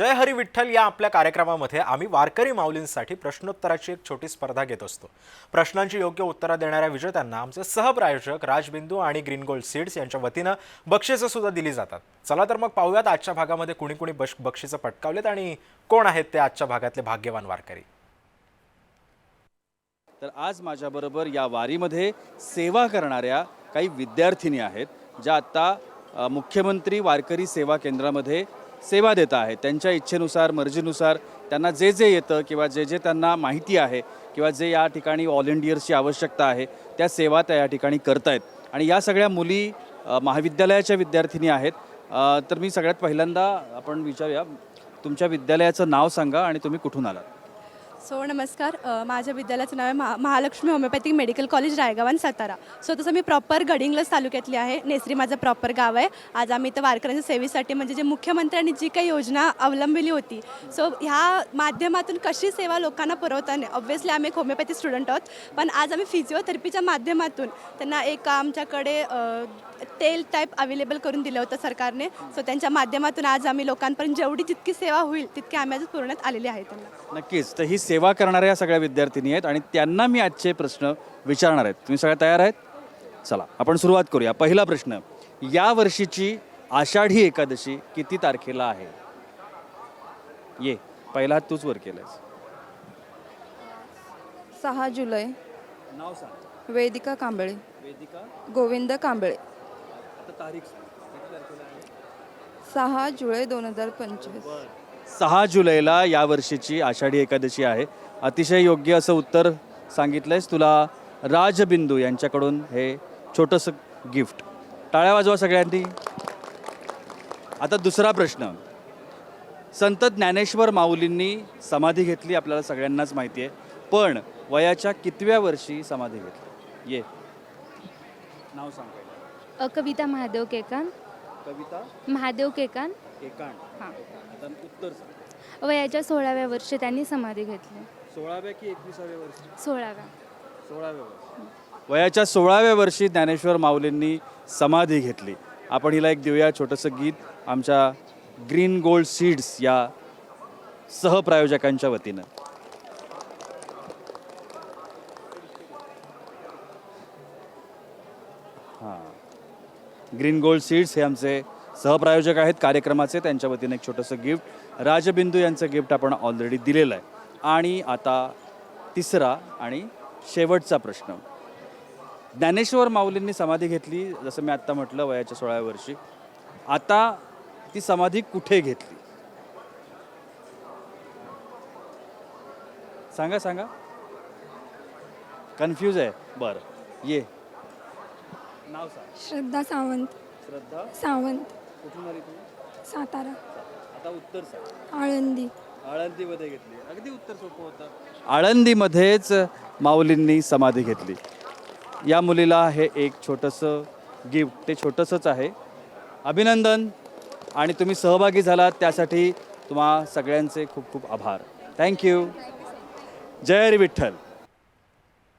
जय हरी विठ्ठल या आपल्या कार्यक्रमामध्ये आम्ही वारकरी माऊलींसाठी प्रश्नोत्तराची एक छोटी स्पर्धा घेत असतो। प्रश्नांची योग्य उत्तरे देणाऱ्या विजेत्यांना आमचे सहप्रायोजक राजबिंदू आणि ग्रीन गोल्ड सीड्स यांच्या वतीने बक्षिसे सुद्धा दिली जातात। चला तर मग पाहूयात आजच्या भागामध्ये कुणी कुणी बक्षिसे पटकावलेत आणि कोण आहेत ते आजच्या भागातले भाग्यवान वारकरी। तर आज माझ्याबरोबर या वारीमध्ये सेवा करणाऱ्या काही विद्यार्थिनी आहेत ज्या आता मुख्यमंत्री वारकरी सेवा केंद्रामध्ये सेवा देत आहेत। त्यांच्या इच्छेनुसार मर्जीनुसार त्यांना जे जे येतं किंवा जे जे त्यांना माहिती आहे किंवा जे या ठिकाणी व्हॉलंटियर्सची आवश्यकता आहे त्या सेवा त्या या ठिकाणी करतायत। आणि या सगळ्या मुली महाविद्यालयाच्या विद्यार्थिनी आहेत। तर मी सगळ्यात पहिल्यांदा आपण विचारूया, तुमच्या विद्यालयाचं नाव सांगा आणि तुम्ही कुठून आलात? नमस्कार, माझ्या विद्यालयाचं नाव आहे Mahalakshmi homeopathic medical college Raigaon आणि सातारा। तसं मी प्रॉपर गडिंग्लज तालुक्यातली आहे। नेसरी माझं प्रॉपर गाव आहे। आज आम्ही इथं वारकऱ्यांच्या सेवेसाठी म्हणजे जे मुख्यमंत्र्यांनी जी काही योजना अवलंबिली होती, ह्या माध्यमातून कशी सेवा लोकांना पुरवताना ऑब्व्हियसली आम्ही एक होमिओपॅथी स्टुडंट आहोत, पण आज आम्ही फिजिओथेरपीच्या माध्यमातून त्यांना एक आमच्याकडे तेल टाईप अवेलेबल करून दिलं होतं सरकारने। त्यांच्या माध्यमातून आज आम्ही लोकांपर्यंत जेवढी जितकी सेवा होईल तितकी आम्ही आज पुरवण्यात आलेली आहे त्यांना। नक्कीच, तर ही सेवा करणाऱ्या सगळ्या विद्यार्थिनी आहेत आणि त्यांना मी आजचे प्रश्न विचारणार आहेत। तुम्ही सगळ्या तयार आहेत? चला आपण सुरुवात करूया। पहिला प्रश्न, या वर्षीची आषाढी एकादशी किती तारखेला आहे? ये पहिला हात तूच वर केलायस। 6 जुलै। नाव सांग। वेदिका कांबळे। वेदिका गोविंद कांबळे। आता तारीख सांग, किती तारखेला आहे? 6 जुलै 2025। 6 जुलैला या वर्षीची आषाढी एकादशी आहे। अतिशय योग्य असं उत्तर सांगितलंयस। तुला राजबिंदू यांच्याकडून हे छोटंसं गिफ्ट। टाळ्या वाजवा सगळ्यांनी। आता दुसरा प्रश्न, संत ज्ञानेश्वर माऊलींनी समाधी घेतली आपल्याला सगळ्यांनाच माहिती आहे, पण वयाच्या कितव्या वर्षी समाधी घेतली? ये नाव सांग। कविता महादेव केकान। कविता महादेव केकान। केकान। हां। आता उत्तर सांग। वयाच्या 16व्या वर्षी त्यांनी समाधी घेतली। 16व्या की 21व्या वर्षी? 16व्या। 16व्या वर्षी। वयाच्या 16व्या वर्षी ज्ञानेश्वर माऊलींनी समाधी घेतली। आपण हिला एक देऊया छोटंसं गीत आमच्या ग्रीन गोल्ड सीड्स या सहप्रायोजकांच्या वतीनं। हां, ग्रीन गोल्ड सीड्स हे आमचे सहप्रायोजक आहेत कार्यक्रमाचे, त्यांच्या वतीने एक छोटंसं गिफ्ट। राजबिंदू यांचं गिफ्ट आपण ऑलरेडी दिलेलं आहे। आणि आता तिसरा आणि शेवटचा प्रश्न, ज्ञानेश्वर माऊलींनी समाधी घेतली जसं मी आत्ता म्हटलं वयाच्या 16व्या वर्षी, आता ती समाधी कुठे घेतली? सांगा सांगा। कन्फ्यूज आहे? बरं, ये नाव सांग। श्रद्धा सावंत। श्रद्धा सावंत। कुठून आली तू? सातारा। आता उत्तर सांग। आळंदी। आळंदीमध्ये घेतली। अगदी उत्तर सोपं होतं। आळंदीमध्येच माऊलींनी समाधी घेतली। या मुलीला हे एक छोटंसं गिफ्ट, ते छोटंसंच आहे। अभिनंदन आणि तुम्ही सहभागी झालात त्यासाठी तुम्हा सगळ्यांचे खूप खूप आभार। थँक्यू। जय हरी विठ्ठल।